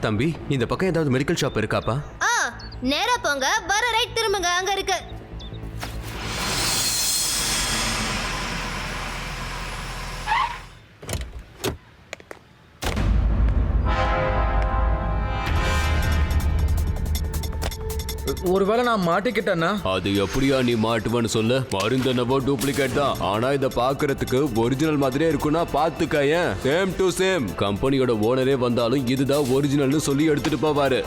தம்பி, இந்த பக்கம் ஏதாவது மெடிக்கல் ஷாப் இருக்காப்பா? நேரா போங்க, வர ரைட் திரும்புங்க, அங்க இருக்கு. ஒருவேளை நான் மாட்டிக்கிட்டேன்னா? அது எப்படியா நீ மாட்டுவன்னு சொல்ல? மருந்தனவோ டூப்ளிகேட் தான், ஆனா இத பாக்குறதுக்கு ஒரிஜினல் மாதிரியே இருக்குன்னா பாத்துக்கயேன். Same to same. கம்பெனியோட ஓனரே வந்தாலும் இதுதான் ஒரிஜினல்னு சொல்லி எடுத்துட்டு போவாரு.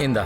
இந்தா.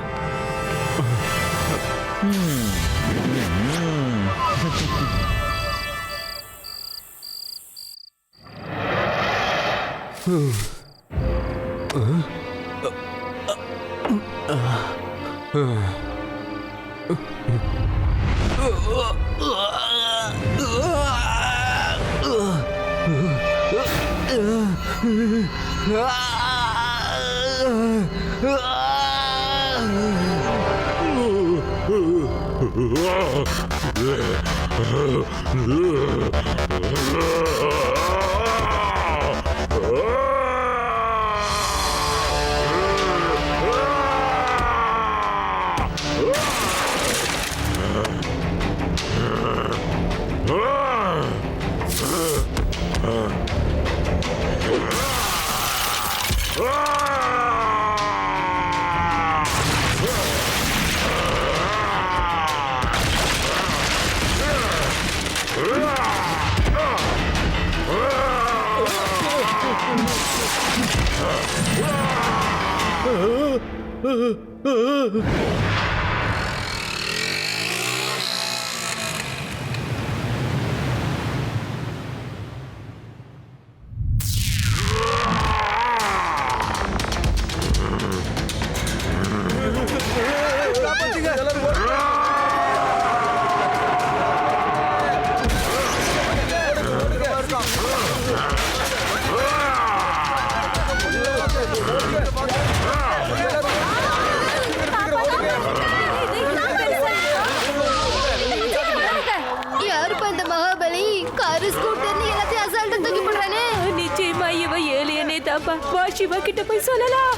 சிவா கிட்ட போய் சொல்லலாம்.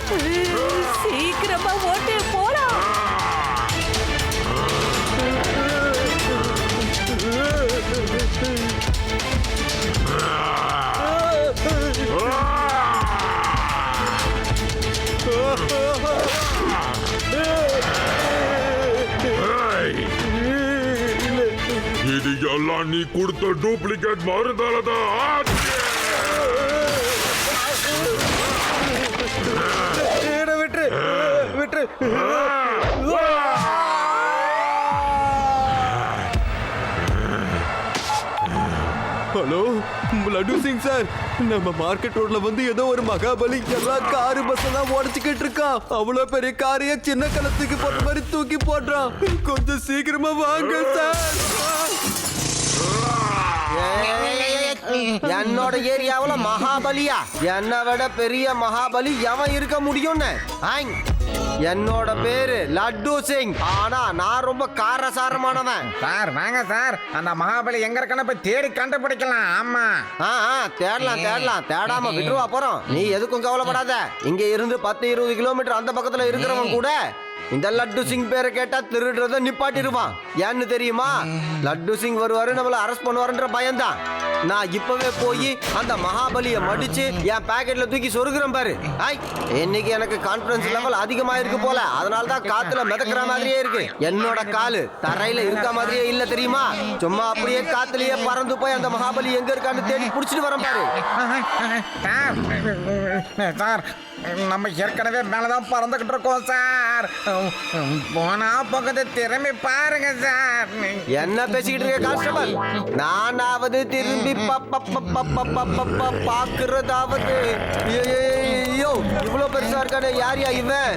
சீக்கிரமா ஓட்டு போலாம். இது எல்லாம் நீ கொடுத்த டூப்ளிகேட் மருந்தாலதான். ஹலோ, லட்டு சிங் சார், நம்ம மார்க்கெட் ரோட்ல வந்து ஏதோ ஒரு மகாபலி எல்லா காரு பஸ் எல்லாம் உடச்சுக்கிட்டு இருக்கான். அவ்வளவு பெரிய காரைய சின்ன கலத்துக்கு போட்ட மாதிரி தூக்கி போடுறான். கொஞ்சம் சீக்கிரமா வாங்க சார். என்னோட ஏரியாவுல மகாபலியா? என்னை விட பெரிய மகாபலி எவன் இருக்க முடியும்னு? என்னோட பேரு லட்டு சிங். ஆனா நான் ரொம்ப காரசாரமானவன். சார் வாங்க சார், அந்த மகாபலி எங்க இருக்கன்னு போய் தேடி கண்டுபிடிக்கலாம். ஆமா தேடலாம். தேடாம விட்டுருவா போறோம். நீ எதுக்கும் கவலைப்படாத. இங்க இருந்து 10-20 கிலோமீட்டர் அந்த பக்கத்துல இருக்கிறவன் கூட இந்த லட்டு சிங் பேரை கேட்டா திருடுறத நிப்பாட்டிடுவான். ஏன்னு தெரியுமா? லட்டு சிங் வருவாரு, நம்மள அரெஸ்ட் பண்ணுவாருன்ற பயம்தான். நான் இப்பவே போய் அந்த மகாபலியை மடிச்சு என் பாக்கெட்ல தூக்கி சொருகிறேன் பாரு. இன்னைக்கு எனக்கு கான்பிடன்ஸ் லெவல் அதிகமா இருக்கு போல. அதனால தான் காத்துல மிதக்கிற மாதிரியே இருக்கு. என்னோட காலு தரையில இருக்க மாதிரியே இல்ல தெரியுமா? சும்மா அப்படியே காத்துலயே பறந்து போய் அந்த மகாபலி எங்க இருக்கான்னு தேடி புடிச்சிட்டு வரேன் பாரு. சார் நம்ம ஏற்கனவே மேலதான் பறந்துகிட்டு இருக்கோம் சார். போனா பக்கத்து திரும்பி பாருங்க சார். என்ன பேசிக்கிட்டு இருக்க கான்ஸ்டபிள்? நானாவது திரும்பி பாக்குறதாவது. ஐயோ, இவ்வளவு பெருசா இருக்கானே, யாரியா இவன்?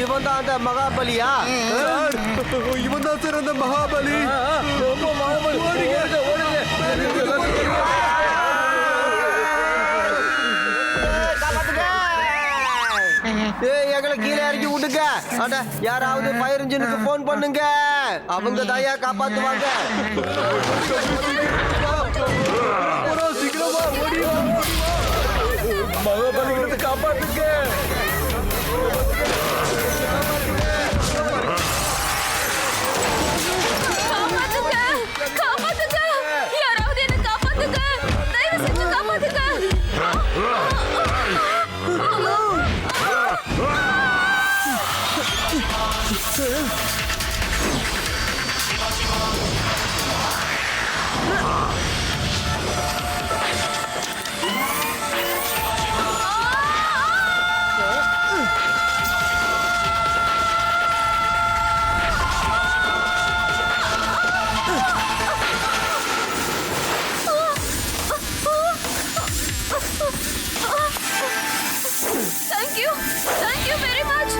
இவன் தான் அந்த மகாபலியா? சார், இவன் தான் சார் அந்த மகாபலி. எங்களை கீழே இறக்கி விட்டுங்க. அட, யாராவது ஃபயர் இன்ஜினுக்கு போன் பண்ணுங்க, அவங்க தாயா காப்பாத்துவாங்க. சீக்கிரமா ஓடி மகாபலி காப்பாத்துங்க. காப்பாத்துங்க, காப்பாத்துங்க, யாராவது என்ன காப்பாத்துங்க, தயவு செஞ்சு காப்பாத்துங்க. Thank you very much.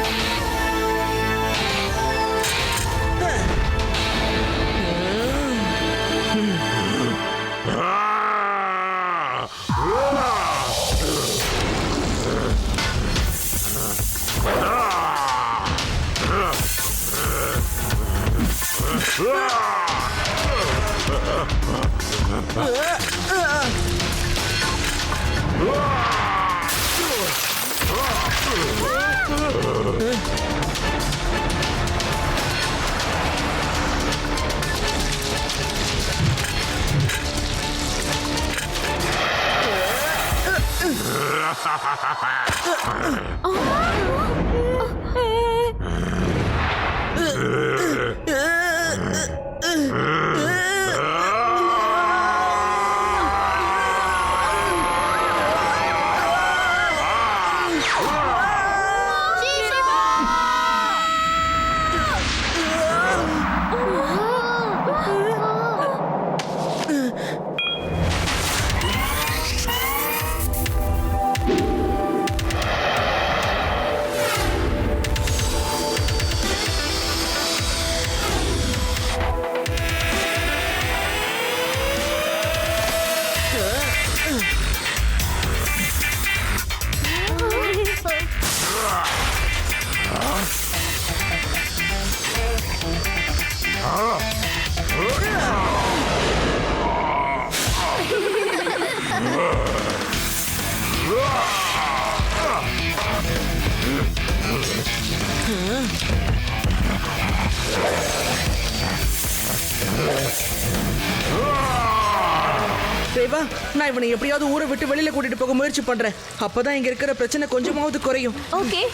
தேவா, நான் இவனை எப்படியாவது ஊரை விட்டு வெளியில கூட்டிட்டு போக முயற்சி பண்றேன். அப்பதான் இங்க இருக்கிற பிரச்சனை கொஞ்சமாவது குறையும். Okay,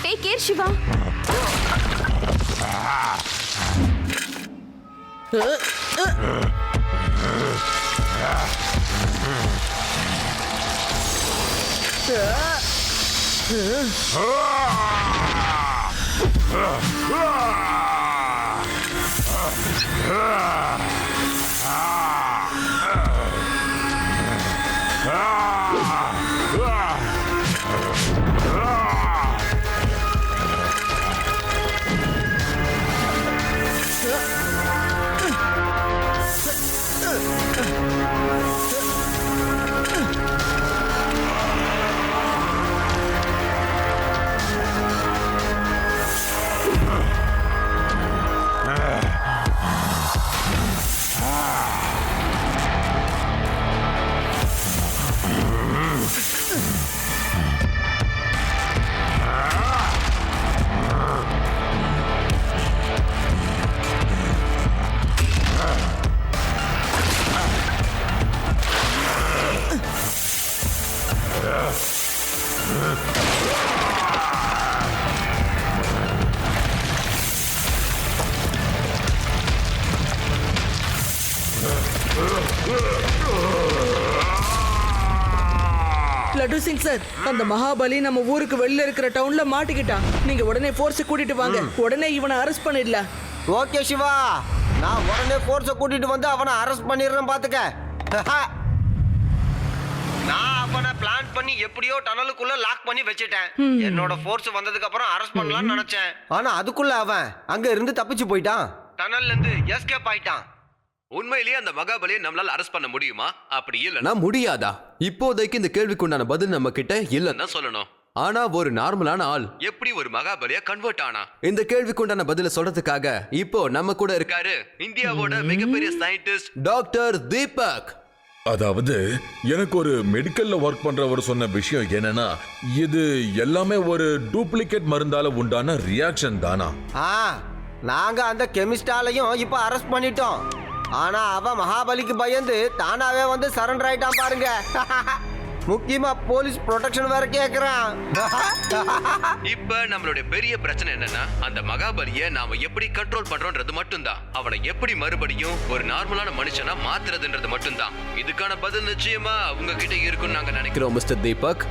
take care, Shiva. Laddu Singh sir, அந்த மகாபலி நம்ம ஊருக்கு வெளியில இருக்கிற டவுன்ல மாட்டிக்கிட்டான். நீங்க உடனே போர்ஸ் கூட்டிட்டு வாங்க. உடனே இவனை அரெஸ்ட் பண்ணிடலாம். ஓகே சிவா, நான் உடனே போர்ஸை கூட்டிட்டு வந்து அவனை அரெஸ்ட் பண்ணிடுறேன் பாத்துக்க. நான் அவனை பிளான் பண்ணி எப்படியோ டனலுக்குள்ள லாக் பண்ணி வச்சிட்டேன். என்னோட போர்ஸ் வந்ததுக்கு அப்புறம் அரெஸ்ட் பண்ணலாம்னு நினைச்சேன். ஆனா அதுக்குள்ள அவன் அங்க இருந்து தப்பிச்சு போயிட்டான். டனல்ல இருந்து எஸ்கேப் ஆயிட்டான். உண்மையிலேயே அந்த மகாபலியை நம்மளால அரெஸ்ட் பண்ண முடியுமா? அப்படி இல்லைன்னா முடியாதா? இப்போதைக்கு இந்த கேள்விக்குண்டான பதில் நம்ம கிட்ட இல்லைன்னா சொல்லணும். ஆனா ஒரு நார்மலான ஆள் எப்படி ஒரு மகாபலியா கன்வெர்ட் ஆனா? இந்த கேள்விக்குண்டான பதில சொல்றதுக்காக இப்போ நம்ம கூட இருக்காரு இந்தியாவோட மிகப்பெரிய சயின்டிஸ்ட் டாக்டர் தீபக். அதாவது எனக்கு ஒரு மெடிக்கல்ல ஒர்க் பண்றவர் சொன்ன விஷயம் என்னன்னா, இது எல்லாமே ஒரு டூப்ளிகேட் மருந்தால உண்டான ரியாக்ஷன் தானா? நாங்க அந்த கெமிஸ்டாலையும் இப்ப அரெஸ்ட் பண்ணிட்டோம். ஆனா அவன் மகாபலிக்கு பயந்து தானாவே வந்து சரண்டர் ஆயிட்டான் பாருங்க. முக்கியமா போலீஸ் ப்ரொடெக்ஷன் வேற கேக்குறான். இப்ப நம்மளுடைய பெரிய பிரச்சனை என்னன்னா, அந்த மகாபலியை நாம எப்படி கண்ட்ரோல் பண்றோம்ன்றது மட்டும்தான். அவனை எப்படி மறுபடியும் ஒரு நார்மலான மனுஷனா மாத்துறதுன்றது மட்டும்தான். இதுக்கான பதில் நிச்சயமா உங்ககிட்ட இருக்குன்னு நாங்க நினைக்கிறோம் மிஸ்டர் தீபக்.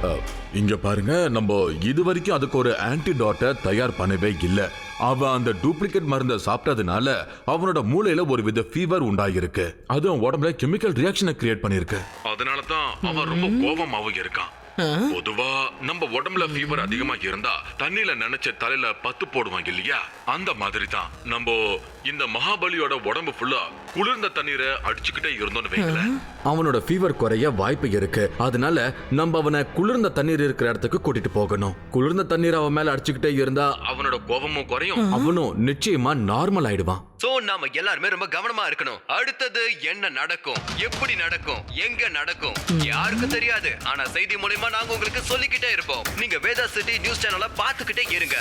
இங்க பாருங்க, நம்ம இது வரைக்கும் அதுக்கு ஒரு ஆன்டிடாட்டை தயார் பண்ணவே இல்லை. அவன் அந்த டூப்ளிகேட் மருந்தை சாப்பிட்டதுனால அவனோட மூளையில ஒரு வித ஃபீவர் உண்டாயிருக்கு. அது அவன் உடம்புல கெமிக்கல் ரியாக்ஷனை கிரியேட் பண்ணிருக்கு. அதனால தான் அவன் ரொம்ப கோபமாவும் இருக்கான். பொதுவா நம்ம உடம்புல ஃபீவர் அதிகமா இருந்தா தண்ணியில நினைச்ச தலையில பத்து போடுவாங்க இல்லையா? அந்த மாதிரி தான் நம்ம இந்த மகாபலியோட உடம்பு ஃபுல்லா குளிர்ந்த தண்ணீரை அடிச்சுக்கிட்டே இருந்தோம்னு வைங்களேன், அவனோட ஃபீவர் குறைய வாய்ப்பு இருக்கு. அதனால நம்ம அவனை குளிர்ந்த தண்ணீர் இருக்கிற இடத்துக்கு கூட்டிட்டு போகணும். குளிர்ந்த தண்ணீர் அவன் மேல அடிச்சுக்கிட்டே இருந்தா அவனோட கோபமும் குறையும், அவனும் நிச்சயமா நார்மல் ஆயிடுவான். சோ நாம எல்லாருமே ரொம்ப கவனமா இருக்கணும். அடுத்தது என்ன நடக்கும், எப்படி நடக்கும், எங்க நடக்கும் யாருக்கும் தெரியாது. ஆனா செய்தி மூலமா நாங்க உங்களுக்கு சொல்லிக்கிட்டே இருப்போம். நீங்க வேதா சிட்டி நியூஸ் சேனலை பார்த்துக்கிட்டே இருங்க.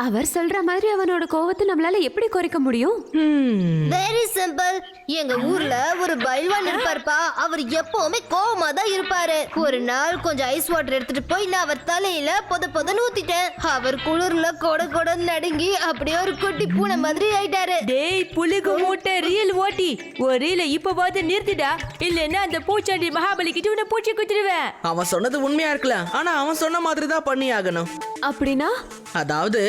அவர் சொல்ற மாதிரி அவனோட கோவத்தை நம்மளால எப்படி குறைக்க முடியும்? Very simple. எங்க ஊர்ல ஒரு பைல்வான் இருப்பாருப்பா. அவர் எப்பவுமே கோவமா தான் இருப்பாரு. ஒரு நாள் கொஞ்சம் ஐஸ் வாட்டர் எடுத்துட்டு போய் நான் அவர் தலையில பொதன்னு ஊத்திட்டேன். அவர் குளிர்ல கொட நடுங்கி அப்படியே ஒரு குட்டி பூனை மாதிரி ஆயிட்டாரு. டேய் புலிகு மூட்டை ரீல் ஓட்டி ஒரு ரீல இப்பவாது நிறுத்திடா, இல்லன்னா அந்த பூச்சாண்டி மகாபலி கிட்ட உன்னை பூச்சி குத்திடுவேன். அவன் சொன்னது உண்மையா இருக்கலாம், ஆனா அவன் சொன்ன மாதிரி தான் பண்ணி ஆகணும். அப்படின்னா அதாவது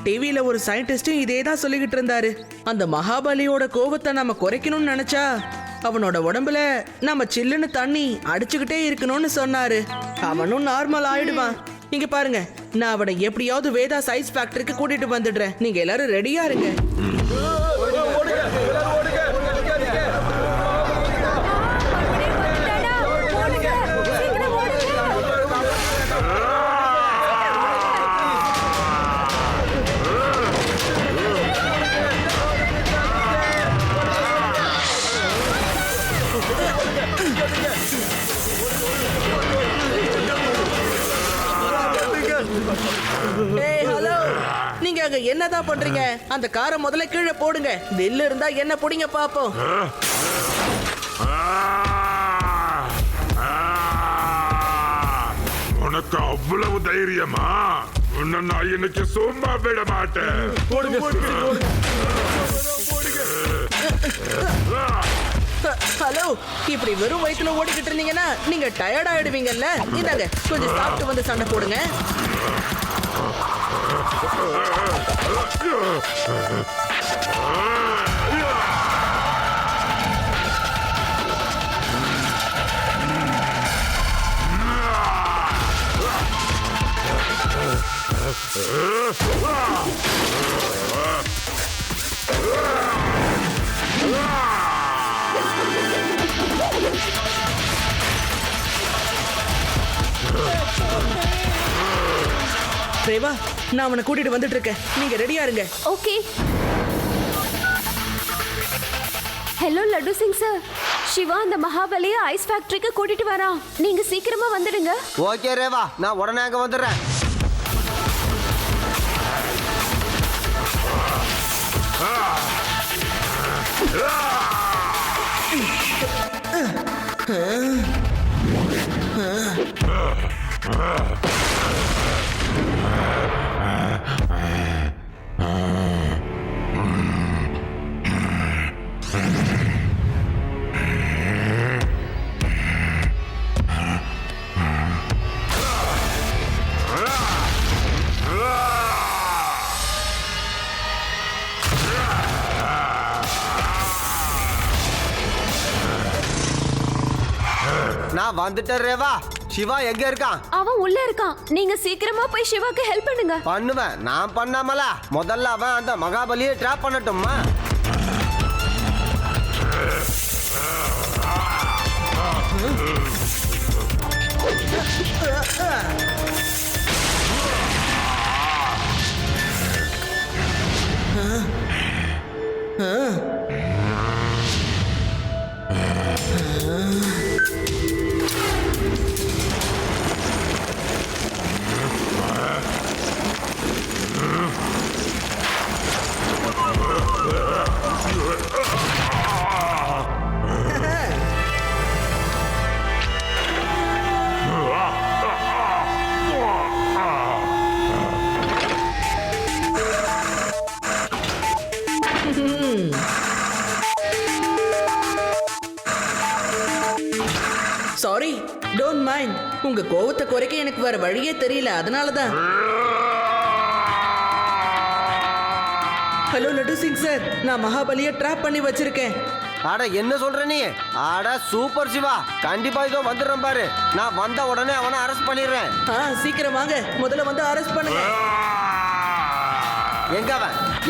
டிவியில ஒரு சயின்டிஸ்டும் இதே தான் சொல்லிக்கிட்டு இருந்தாரு. அந்த மகாபலியோட கோபத்தை நம்ம குறைக்கணும்னு நினைச்சா அவனோட உடம்புல நம்ம சில்லுன்னு தண்ணி அடிச்சுக்கிட்டே இருக்கணும்னு சொன்னாரு. அவனும் நார்மல் ஆயிடுவான். நீங்க பாருங்க, நான் அவனை எப்படியாவது வேதா சைஸ் ஃபேக்டரிக்கு கூட்டிட்டு வந்துடுறேன். நீங்க எல்லாரும் ரெடியா இருங்க. ஹலோ, நீங்க அங்க என்னதான் பண்றீங்க? அந்த காரை முதல்ல கீழே போடுங்க. நெல்லு இருந்தா என்ன புடிங்க பாப்போம். உனக்கு அவ்வளவு தைரியமா? உன்னை நான் இன்னைக்கு சும்மா விட மாட்டேன். ஹலோ, இப்படி வெறும் வயிற்றுல ஓடிக்கிட்டு இருந்தீங்கன்னா நீங்க டயர்ட் ஆயிடுவீங்கல்ல. இந்தாங்க கொஞ்சம் சாப்பிட்டு வந்து சண்டை போடுங்க. ரேவா, நான் அவனை கூட்டிட்டு வந்துட்டு இருக்கேன். நீங்க ரெடியா இருங்க. Okay. Hello Laddu Singh sir, Siva அந்த மகாபலியை ஐஸ் ஃபேக்டரிக்கு கூட்டிட்டு வரான். நீங்க சீக்கிரமா வந்துடுங்க. ஓகே ரேவா, நான் உடனே அங்க வந்துடுறேன். நான் வந்துட்டேன் ரேவா. சிவா எங்க இருக்கான்? அவன் உள்ள இருக்கான். நீங்க சீக்கிரமா போய் சிவாக்கு ஹெல்ப் பண்ணுங்க. பண்ணுவேன். நான் பண்ணாமல முதல்ல அவன் அந்த மகாபலியை ட்ராப் பண்ணட்டுமா? Sorry, don't mind. உங்க கோவத்தை குறைக்க எனக்கு வேற வழியே தெரியல, அதனாலதான். ஹலோ லட்டு சிங் சார், நான் மகாபலியை ட்ராப் பண்ணி வச்சிருக்கேன். அட என்ன சொல்ற நீ? அட சூப்பர் சிவா, கண்டிப்பா இதோ வந்துடுறேன் பாரு. நான் வந்த உடனே அவனை அரெஸ்ட் பண்ணிடுறேன். சீக்கிரம் வாங்க, முதல்ல வந்து அரெஸ்ட் பண்ணுங்க.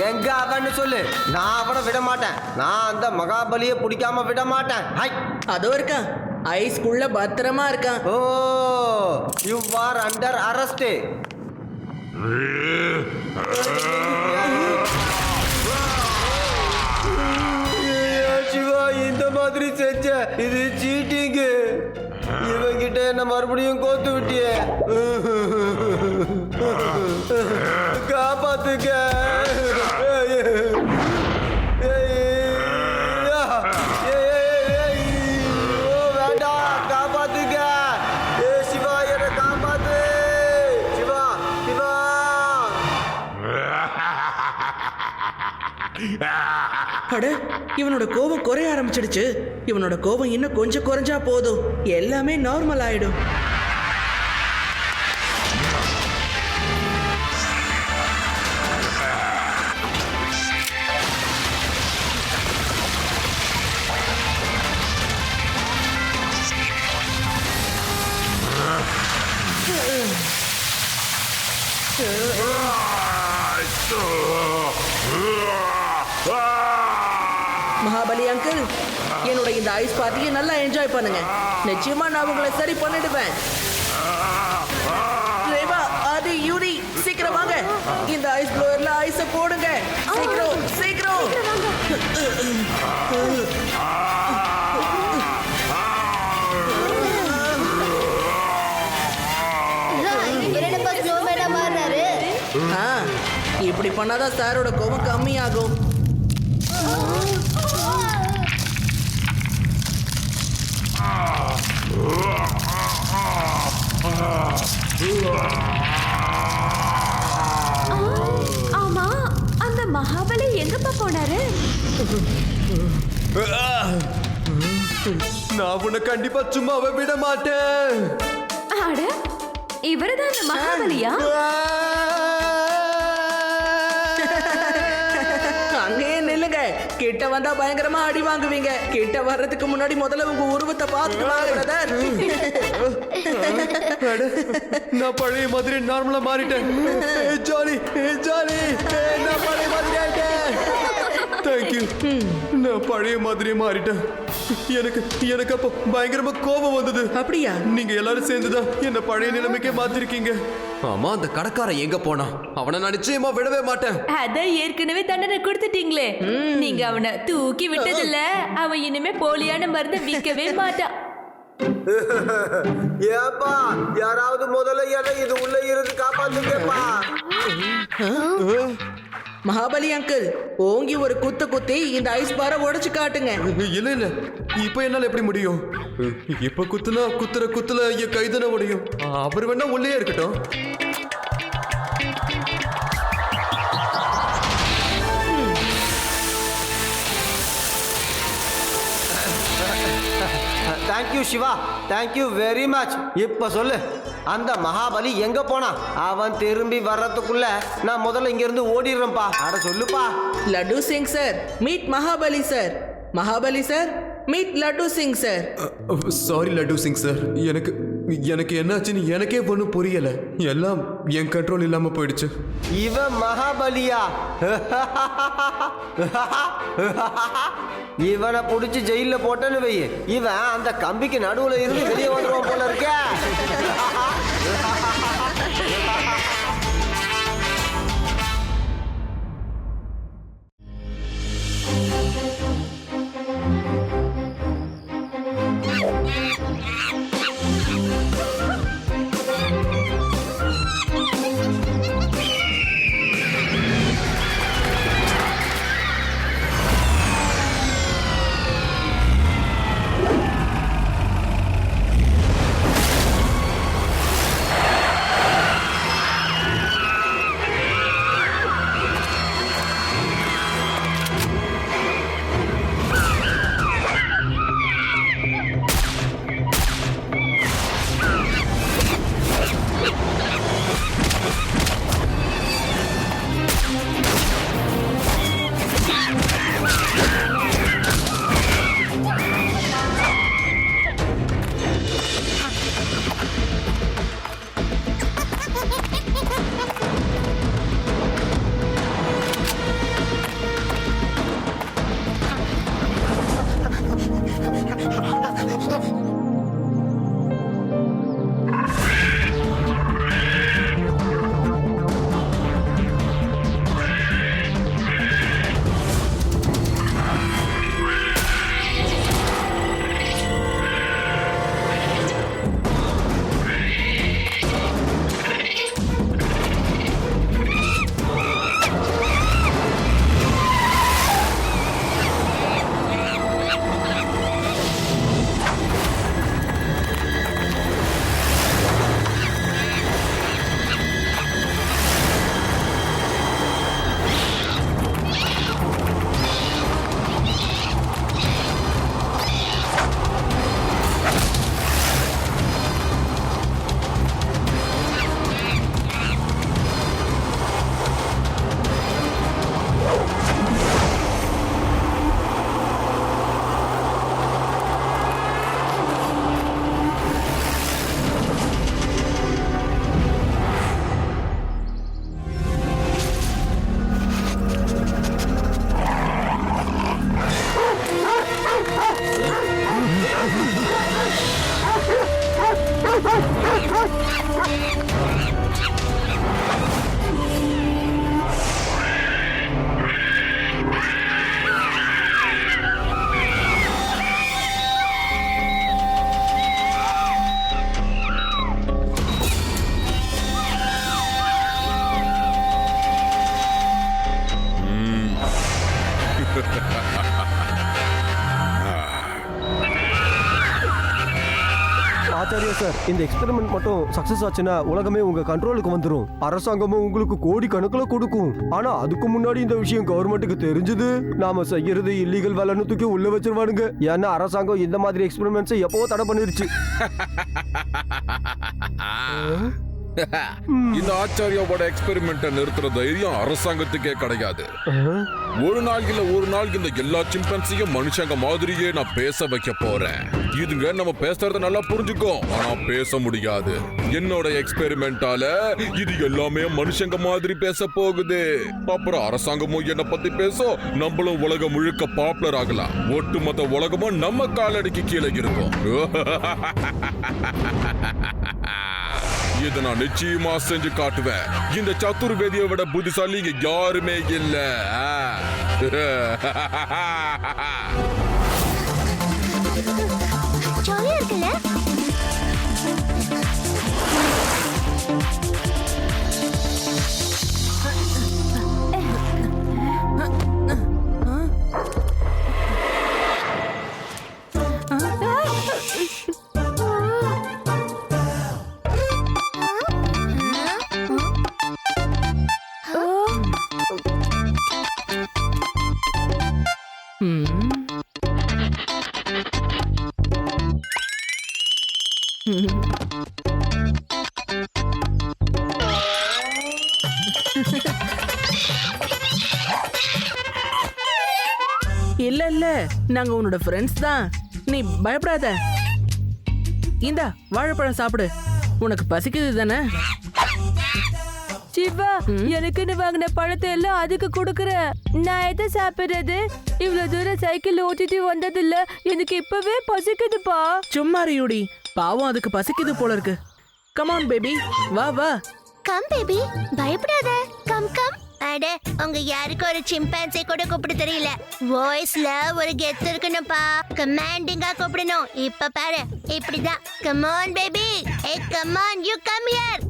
எங்க அவன்னு சொல்லு. நான் அவனை விட மாட்டேன். நான் அந்த மகாபலியை பிடிக்காம விட மாட்டேன். ஹை, அதோ இருக்கான், ஐஸ்குள்ள பத்திரமா இருக்கான். Oh, you are under arrest. Siva இந்த மாதிரி செஞ்ச, இது சீட்டிங். இவங்கிட்ட என்ன மறுபடியும் கோத்து விட்டியே. காப்பாத்துக்க. வேண்டாம், காப்பாத்துக்க. சிவா என்ன காப்பாத்து. சிவா, சிவா. அட, இவனோட கோபம் குறைய ஆரம்பிச்சிடுச்சு. இவனோட கோபம் இன்னும் கொஞ்சம் குறைஞ்சா போதும், எல்லாமே நார்மல் ஆயிடும். மகாபலி அங்கிள், என்னோட இந்த ஐஸ் பார்ட்டியை நல்லா என்ஜாய் பண்ணுங்க. நிச்சயமா நான் உங்களை சரி பண்ணிடுவேன். ரேவா, ஆதி, யூரி, சீக்கிரம் வாங்க. இந்த ஐஸ் ப்ளோயர்ல ஐஸ போடுங்க. சீக்கிரம் சீக்கிரம். இவர் என்னப்பா ஸ்னோமேனா மாறினாரு? இப்படி பண்ணாதான் சாரோட கோபம் கம்மியாகும். ஆமா, அந்த மகாபலி எங்கப்பா போனாரு? நான் உன்னை கண்டிப்பா சும்மாவே விட மாட்டேன். அட, இவருதான் அந்த மகாபலியா? அங்கேயே நில்லுங்க. கிட்ட வந்தா பயங்கரமா அடி வாங்குவீங்க. கிட்ட வர்றதுக்கு முன்னாடி முதல்ல உங்க உருவத்தை பார்த்துட்டு வாங்க பிரதர். நான் பழைய மாதிரி நார்மலா மாறிட்டேன். ஜாலி ஜாலி, நான் பழைய மாதிரி ஆயிட்டேன். தேங்க்யூ. நான் பழைய மாதிரியே மாறிட்டேன். எனக்கு அப்போ பயங்கரமா கோபம் வந்தது. அப்படியா? நீங்க எல்லாரும் சேர்ந்துதான் என்ன பழைய நிலைமைக்கே மாத்திருக்கீங்க. ஆமா, அந்த கடைக்காரன் எங்க போனா? அவனை நான் நிச்சயமா விடவே மாட்டேன். அதான் ஏற்கனவே தண்டனை கொடுத்துட்டீங்களே. நீங்க அவனை தூக்கி விட்டதில்ல. அவன் இனிமே போலியான மருந்து விற்கவே மாட்டான். ஏப்பா, யாராவது முதல்ல இது உள்ள இருந்து காப்பாத்துங்கப்பா. மகாபலி அங்கிள், ஓங்கி ஒரு குத்து குத்தி இந்த ஐஸ் பாரை உடைச்சு காட்டுங்க. இல்ல இல்ல, இப்ப என்னால எப்படி முடியும்? இப்ப குத்துற என் கைதான முடியும். அவர் வேணா உள்ளே இருக்கட்டும். Thank you Siva, thank you very much. இப்ப சொல்லு, அந்த மகாபலி எங்க போனா? அவன் திரும்பி வர்றதுக்குள்ள நான் முதல்ல இங்க இருந்து ஓடிடுறேன்ப்பா. அட சொல்லுப்பா. Laddu Singh sir, meet Mahabali sir. Mahabali sir, meet laddu Singh sir. Sorry laddu Singh sir, எனக்கு என்னாச்சுன்னு எனக்கே ஒன்றும் புரியல. எல்லாம் என் கண்ட்ரோல் இல்லாம போயிடுச்சு. இவன் மகாபலியா? இவனை புடிச்சு ஜெயில போட்டேன்னு வை, இவன் அந்த கம்பிக்கு நடுவுல இருந்து வெளியே வந்துருவான் போல இருக்க. ஆச்சாரியா சார், இந்த எக்ஸ்பெரிமெண்ட் மட்டும் சக்சஸ் ஆச்சுன்னா உலகமே உங்க கண்ட்ரோலுக்கு வந்துரும். அரசாங்கமும் உங்களுக்கு கோடி கணக்குல கொடுக்கும். ஆனா அதுக்கு முன்னாடி இந்த விஷயம் கவர்மெண்ட்டுக்கு தெரிஞ்சது, நாம செய்யறது இல்லீகல் வேலைன்னு தூக்கி உள்ள வச்சிருவானுங்க. ஏன்னா அரசாங்கம் இந்த மாதிரி எக்ஸ்பெரிமெண்ட்ஸ் எப்பவோ தடை பண்ணிருச்சு. இந்த ஆச்சாரியாவோட எக்ஸ்பெரிமெண்ட்டை நிறுத்துற தைரியம் அரசாங்கத்துக்கே கிடையாது. ஒரு நாள் இந்த எல்லா சிம்பன்சியும் மனுஷங்க மாதிரியே நான் பேச வைக்க போறேன். இதுங்க நம்ம பேசுறத நல்லா புரிஞ்சுக்கும், ஆனா பேச முடியாது. என்னோட எக்ஸ்பெரிமெண்டால இது எல்லாமே மனுஷங்க மாதிரி பேச போகுது. அப்புறம் அரசாங்கமும் என்ன பத்தி பேசும், நம்மளும் உலகம் முழுக்க பாப்புலர் ஆகலாம். ஒட்டுமொத்த உலகமும் நம்ம காலடிக்கு கீழே இருக்கும். இதை நான் நிச்சயமா செஞ்சு காட்டுவேன். இந்த சத்துர்வேதியை விட புத்திசாலி இங்க யாருமே இல்ல. ஜாலியா இருக்குல்ல? இல்ல இல்ல நாங்க உன்னோட ஃப்ரெண்ட்ஸ் தான், நீ பயப்படாத. இந்தா வாழைப்பழம் சாப்பிடு, உனக்கு பசிக்குது தானே? சிவா, எனக்குன்னு வாங்கின பழத்தை எல்லாம் அதுக்கு கொடுக்கற. நான் எதை சாப்பிடுறது? இவ்வளவு தூரம் சைக்கிள் ஓட்டிட்டு வந்ததில்ல, எனக்கு இப்பவே பசிக்குதுப்பா. சும்மா ரியூடி, பாவம் அதுக்கு பசிக்குது போல இருக்கு. கமான் பேபி, வா வா. கம் பேபி, பயப்படாத. Come come. அட, உங்க யாருக்கு ஒரு சிம்பான்சி கூட கூப்பிட தெரியல. வாய்ஸ்ல ஒரு கெத்து இருக்கணும்ப்பா. கமாண்டிங்கா கூப்பிடணும். இப்ப பாரு, இப்படிதான். Come on baby, A come on, you come here.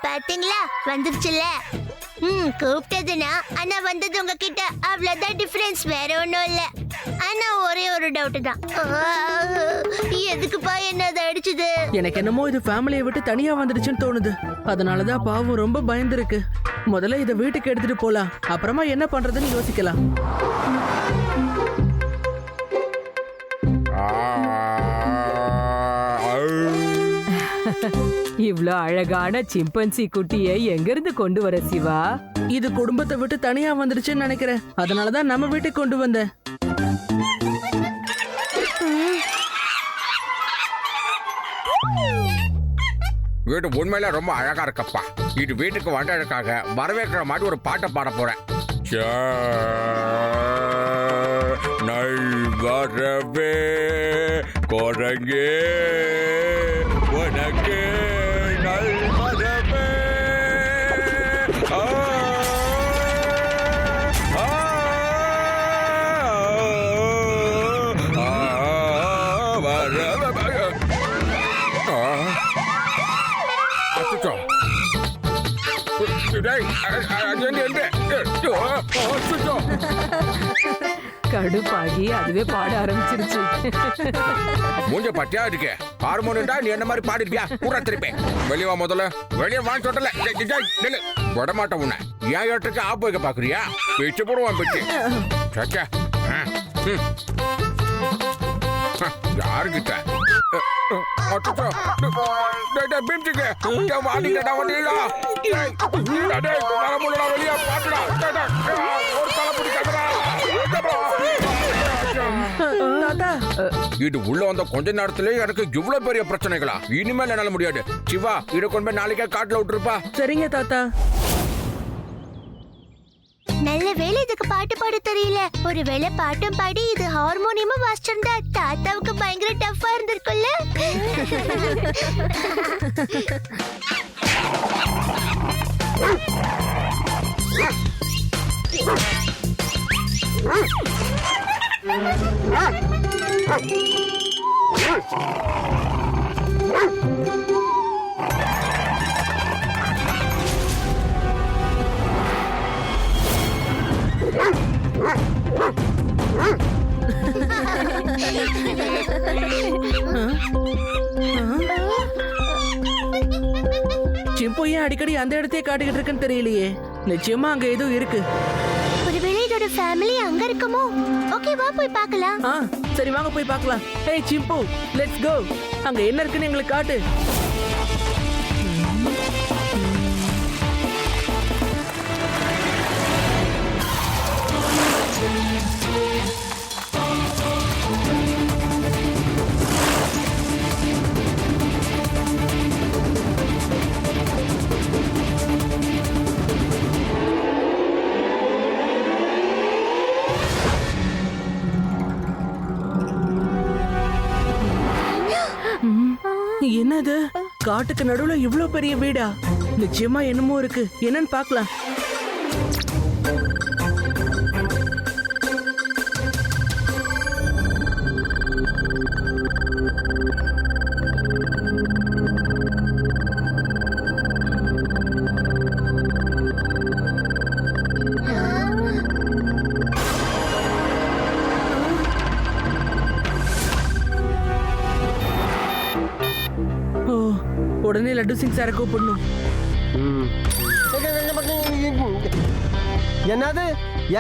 பாத்தீங்களா, வந்துருச்சுல. கூப்பிட்டதுன்னா ஆனா வந்தது உங்ககிட்ட, அவ்வளவுதான் டிஃபரன்ஸ், வேற ஒண்ணும் இல்ல. ஆனா ஒரே ஒரு டவுட் தான், எதுக்குப்பா என்ன அதை அடிச்சது? எனக்கு என்னமோ இது ஃபேமிலியை விட்டு தனியா வந்துடுச்சுன்னு தோணுது. அதனாலதான் பாவம் ரொம்ப பயந்துருக்கு. முதல்ல இதை வீட்டுக்கு எடுத்துட்டு போலாம், அப்புறமா என்ன பண்றதுன்னு யோசிக்கலாம். இவ்ளோ அழகான சிம்பன்சி குட்டியை எங்க இருந்து கொண்டு வர சிவா? இது குடும்பத்தை விட்டு தனியா வந்துடுச்சுன்னு நினைக்கிறேன், அதனாலதான் நம்ம வீட்டுக்கு கொண்டு வந்தேன். வீடு உண்மையில ரொம்ப அழகா இருக்கப்பா. இது வீட்டுக்கு வந்ததுக்காக வரவேற்கிற மாதிரி ஒரு பாட்டை பாட போறேன். வரவே குரங்கே உனக்கு நல்வரவே. கடுப்பாகி அதுவே பாட ஆரம்பிச்சிருச்சு. மூஞ்ச பட்டியா இருக்கு. ஹார்மோனியம்டா, நீ என்ன மாதிரி பாடிருப்பியா? கூட திருப்பி வெளியே வா. முதல்ல வெளியே வாங்க சொல்லல. விடமாட்ட உன்னை. ஏன் ஏட்டுக்கு ஆப்பு வைக்க பாக்குறியா? பிச்சு போடுவான் பிச்சு. சச்சா யாருக்கிட்ட இது உள்ள வந்த கொஞ்ச நேரத்துல எனக்கு இவ்வளவு பெரிய பிரச்சனைகளா? இனிமேல் என்னால முடியாது. சிவா, இதை கொண்டு போய் நாளைக்கே காட்டுல விட்டுருப்பா. சரிங்க தாத்தா. நல்ல வேளை இதுக்கு பாட்டு பாட தெரியல. ஒரு வேளை பாட்டும் பாடி இது ஹார்மோனியமும் வாசிச்சிருந்தா தாத்தாவுக்கு பயங்கர டஃப்பா இருந்திருக்குல்ல. சிம்பு ஏன் அடிக்கடி அந்த இடத்தையே காட்டிக்கிட்டு இருக்குன்னு தெரியலையே. நிச்சயமா அங்க ஏதோ இருக்கு. ஒருவேளை இதோட ஃபேமிலி அங்க இருக்குமோ? ஓகே, வா போய் பார்க்கலாம். சரி வாங்க போய் பார்க்கலாம். ஹே சிம்பு, லெட்ஸ் கோ. அங்க என்ன இருக்குன்னு எங்களுக்கு காட்டு. என்னது, காட்டுக்கு நடுவுல இவ்ளோ பெரிய வீடா? நிச்சயமா என்னமோ இருக்கு. என்னன்னு பார்க்கலாம். உடனே லட்டு சிங் சாரை கூப்பிடணும். என்னது,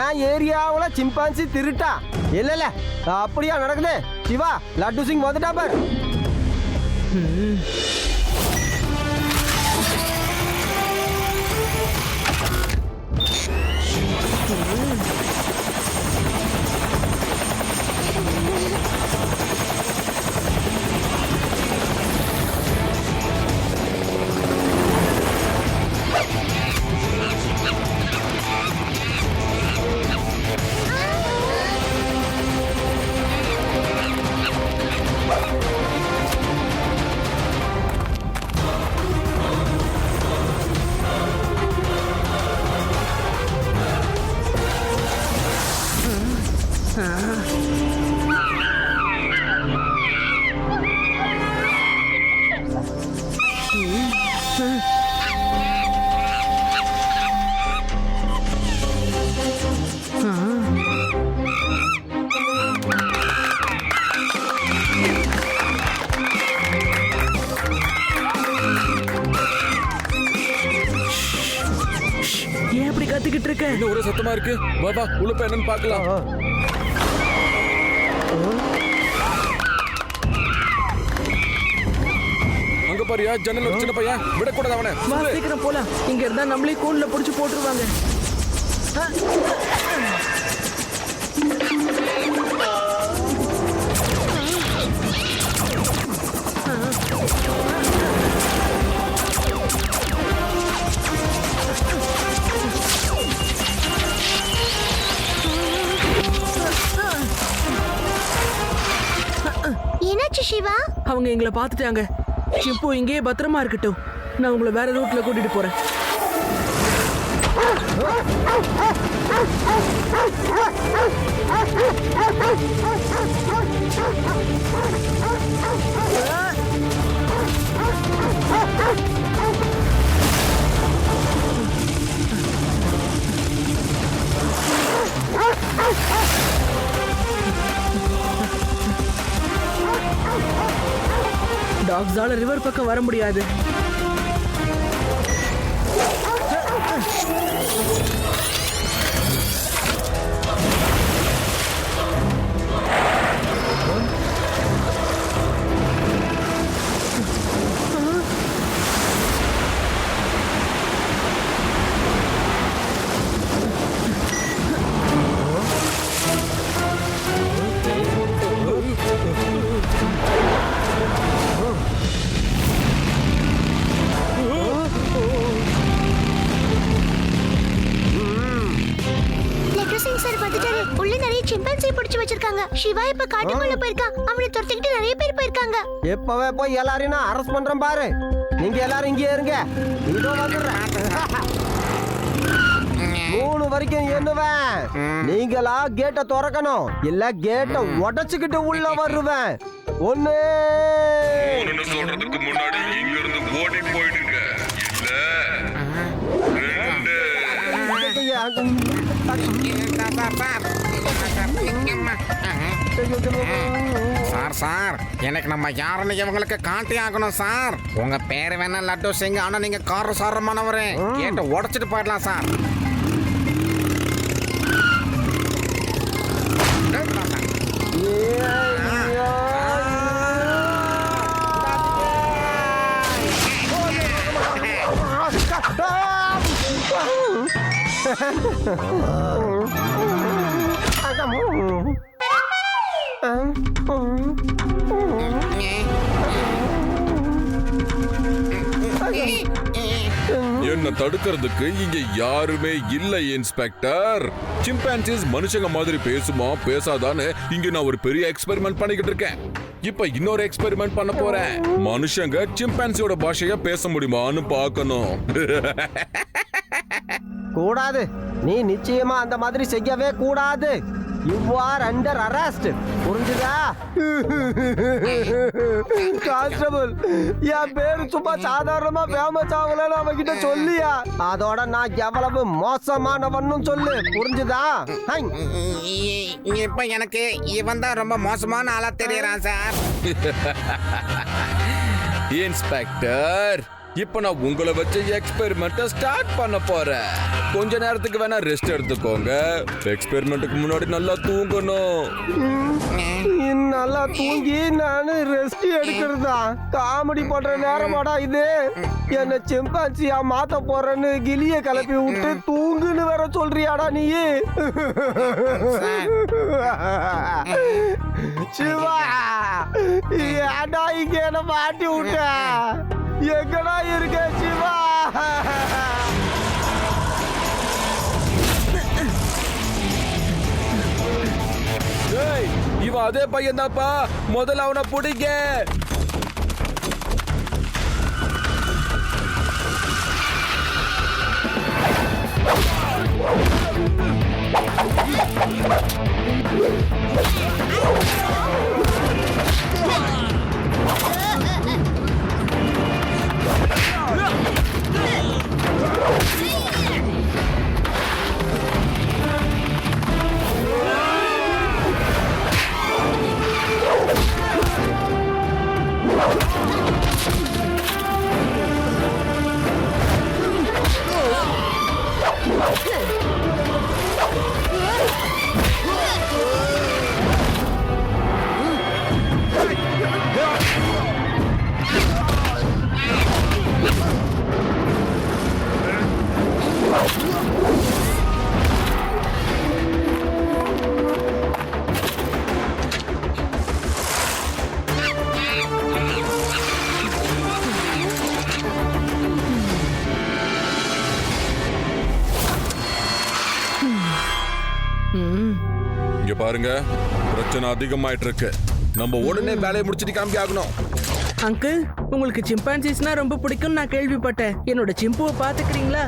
என் ஏரியாவுல சிம்பான்சி திருட்டா? இல்ல இல்ல, அப்படியா நடக்குது? சிவா லட்டு சிங் வந்துட்டா பார். ஏன் அப்படி கத்திக்கிட்டு இருக்க? இன்னும் ஒரே சத்தமா இருக்கு. வா வா உள்ள போய் என்னன்னு பார்க்கலாம். அங்க பாரியா ஜன்னல் ஒரு சின்ன பையன், விடக்கூடாது அவனை. வா சீக்கிரம் போலாம். இங்க இருந்தா நம்மளே கூண்டுல புடிச்சு போட்டுருவாங்க. என்னாச்சு சிவா? அவங்க எங்களை பார்த்துட்டாங்க. சிம்பு இங்கேயே பத்திரமா இருக்கட்டும். நான் உங்களை வேற ரூட்ல கூட்டிட்டு போறேன். டாக்ஸால ரிவர் பக்கம் வர முடியாது. சிவா இப்ப காட்டுக்குள்ள போயிருக்கான். அவனை துரத்திக்கிட்டு நிறைய பேர் போயிருக்காங்க. எப்பவே போய் எல்லாரையும் நான் அரெஸ்ட் பண்றேன் பாரு. நீங்க எல்லாரும் இங்கே இருங்க. இதோ வந்துடுறேன். 3 வரைக்கும் எண்ணுவேன். நீங்களா கேட்டை திறக்கணும், இல்ல கேட்டை உடைச்சுக்கிட்டு உள்ள வருவேன். 1 சொல்றதுக்கு முன்னாடி இங்க இருந்து ஓடி போயிடுங்க. சார் சார் எனக்கு நம்ம யாருன்னு இவங்களுக்கு காட்டி ஆகணும் சார். உங்க பேரு வேணா லட்டு சிங், ஆனா நீங்க கார சாரமானவரே. கேட்ட உடைச்சிட்டு போயிடலாம் சார். என்ன தடுக்கிறதுக்கு இங்க யாருமே இல்ல இன்ஸ்பெக்டர். சிம்பான்சிஸ் மனுஷங்க மாதிரி பேசுமா பேசாதான்னு இங்க நான் ஒரு பெரிய எக்ஸ்பெரிமெண்ட் பண்ணிக்கிட்டு இருக்கேன். இப்ப இன்னொரு எக்ஸ்பெரிமெண்ட் பண்ண போறேன். மனுஷங்க சிம்பான்சியோட பாஷைய பேச முடியுமான்னு பார்க்கணும். கூடாது. நீ நிச்சயமா அந்த மாதிரி செய்யவே கூடாது. You are under arrest. புரிஞ்சுதா? கான்ஸ்டபிள், என் பேரு சும்மா சாதாரணமா ஃபேமஸ் ஆகலன்னு அவகிட்ட சொல்லியா? அதோட நான் எவ்வளவு மோசமானவன்னு சொல்லு. புரிஞ்சுதா? இப்ப எனக்கு இவன் தான் ரொம்ப மோசமான ஆளா தெரியறான் சார். இன்ஸ்பெக்டர், இப்ப நான் உங்களை வச்சு எக்ஸ்பெரிமெண்ட் ஸ்டார்ட் பண்ண போறேன். கொஞ்ச நேரத்துக்கு வேணா ரெஸ்ட் எடுத்துக்கோங்க. எக்ஸ்பெரிமெண்ட்டுக்கு முன்னாடி நல்லா தூங்கணும். நல்லா தூங்கி நானு ரெஸ்ட் எடுக்கிறதா? காமெடி பண்ற நேரமாடா இது? என்ன சிம்பான்சியா மாத்த போறேன்னு கிளிய கிளப்பி விட்டு தூங்குன்னு வேற சொல்றியாடா நீ? சிவா, ஏன்டா இங்க என்ன மாட்டி விட்ட? எங்கடா இருக்க சிவா? இவன் அதே பையன் தான்ப்பா. முதல்ல அவனை பிடிங்க. இங்க பாருங்க, பிரச்சனை அதிகமாயிட்டு இருக்கு. நம்ம உடனே வேலையை முடிச்சிட்டு கிளம்பி ஆகணும். அங்கிள், உங்களுக்கு சிம்பான்சிஸ்னா ரொம்ப பிடிக்கும் நான் கேள்விப்பட்டேன். என்னோட சிம்புவை பாத்துக்கிறீங்களா?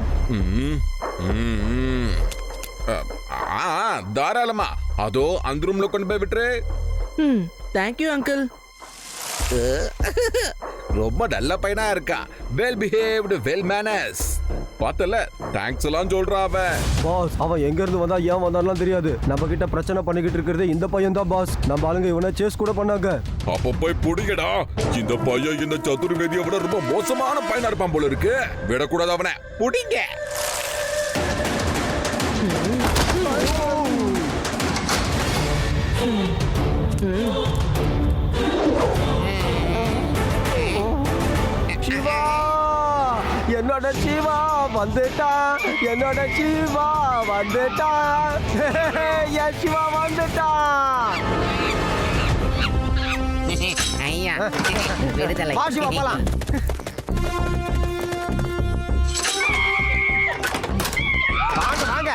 தாராளமா. அதோ அந்த ரூம்ல கொண்டு போய் விட்டுரு. Thank you uncle. ரொம்ப நல்ல பையனா இருக்கா. Well behaved, well manners. பார்த்தல, தேங்க்ஸ் எல்லாம் சொல்றான் அவன். பாஸ், அவன் எங்க இருந்து வந்தா ஏன் வந்தான்லாம் தெரியாது. நம்ம கிட்ட பிரச்சனை பண்ணிக்கிட்டு இருக்கிறது இந்த பையன் தான் பாஸ். நம்ம ஆளுங்க இவனை சேஸ் கூட பண்ணாங்க. அப்ப போய் புடிங்கடா. இந்த பையன் இந்த சதுர்வேதியை விட ரொம்ப மோசமான பையனா இருப்பான் போல இருக்கு. விடக்கூடாது அவனை. புடிங்க. சிவா, என்னோட சிவா வந்துட்டான். என்னோட சிவா வந்துட்டான். என் சிவா வந்துட்டான். ஐயா, விடுதலை. வா சிவா, போலாம். வாங்க வாங்க.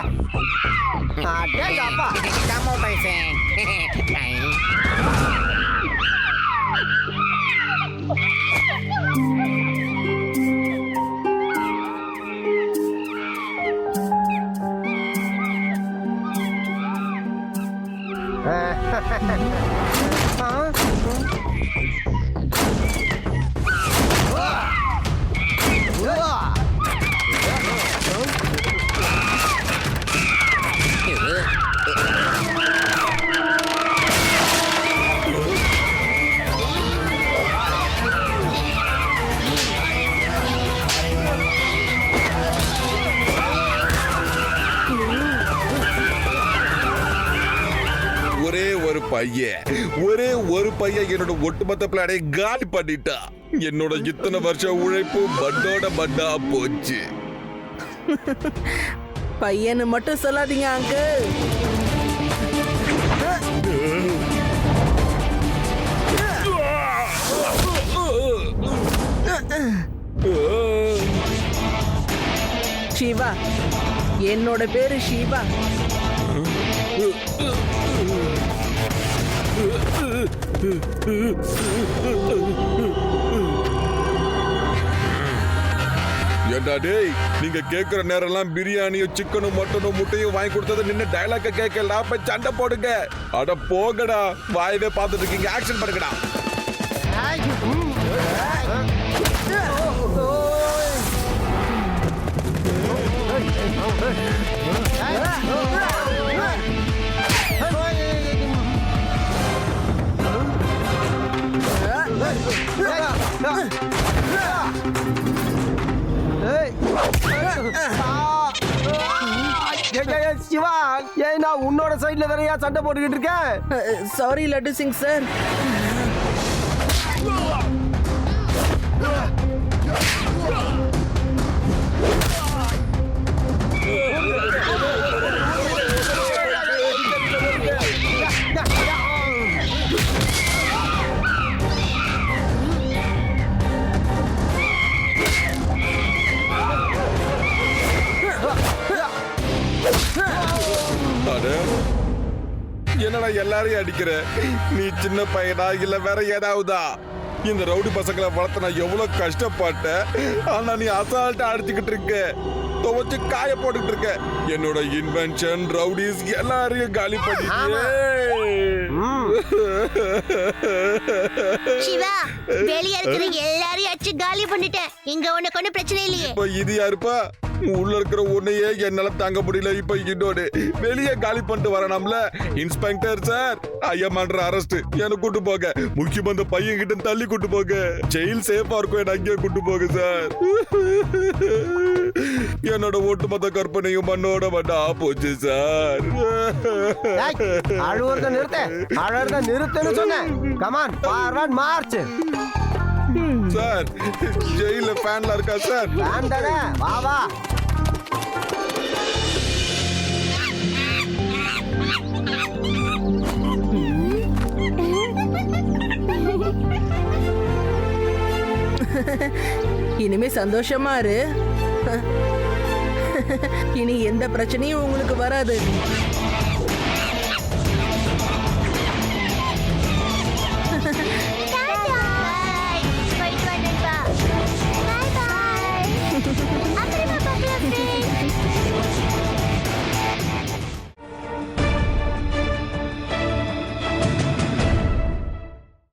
டேய் அப்பா, Kamu pasti. ஒரே ஒரு பையன் என்னோட ஒட்டுமொத்த பிளானை காலி பண்ணிட்டா. என்னோட இத்தனை வருஷம் உழைப்பு பட்டோட பட்டா போச்சு. பையனு மட்டும் சொல்லாதீங்க அங்கிள். சிவா, என்னோட பேரு சிவா. ஏண்டா டேய், நீங்க கேக்குற நேரம்லாம் பிரியாணியும் சிக்கனும் மட்டனும் முட்டையும் வாங்கி கொடுத்தது நின்று டயலாக்க கேட்கல. அப்ப சண்டை போடுங்க. அட போகடா, வாயவே பார்த்துட்டு இருக்கீங்க. ஆக்ஷன் பண்ணுங்கடா. கமான், ஏன் நான் உன்னோட சைடுல தானே சண்டை போட்டுக்கிட்டு இருக்கேன். Sorry laddu Singh sir. என்னடா எல்லாரையும் அடிக்கிற? நீ சின்ன பையனா இல்ல வேற ஏதாவதா? இந்த ரவுடி பசங்களை வளர்த்த நான் எவ்வளவு கஷ்டப்பட்டேன். ஆனா நீ அசால்ட்டா அடிச்சுக்கிட்டு இருக்க, துவச்சு காய போட்டுக்கிட்டு இருக்க. என்னோட இன்வென்ஷன் ரவுடிஸ் எல்லாரையும் காலி பண்ணிட்டியே. சிவா, வெளிய இருக்கிற எல்லாரையும் அடிச்சு காலி பண்ணிட்டேன். இங்க உனக்கு ஒண்ணும் பிரச்சனை இல்லையே. இப்ப இது யாருப்பா? உள்ள இருக்கிற ஒன்னையே என்னால தாங்க முடியல. இப்ப இன்னொரு வெளியே காலி பண்ணிட்டு வரணும்ல. இன்ஸ்பெக்டர் சார், ஐயமான்ற அரெஸ்ட் எனக்கு கூட்டு போக. முக்கியமா அந்த பையன் கிட்ட தள்ளி கூட்டு போக. ஜெயில் சேஃபா இருக்கும், என்ன அங்கேயே கூட்டு போக சார். என்னோட ஒட்டுமொத்த கற்பனையும் மண்ணோட மண்ணா போச்சு சார். அழுவுறத நிறுத்துன்னு சொன்னேன். Come on, forward March. சார், ஜெயில ஃபேன்ல இருக்கா சார்? ஃபேன் தானே, வா வா. இனிமே சந்தோஷமா இரு. இனி எந்த பிரச்சனையும் உங்களுக்கு வராது.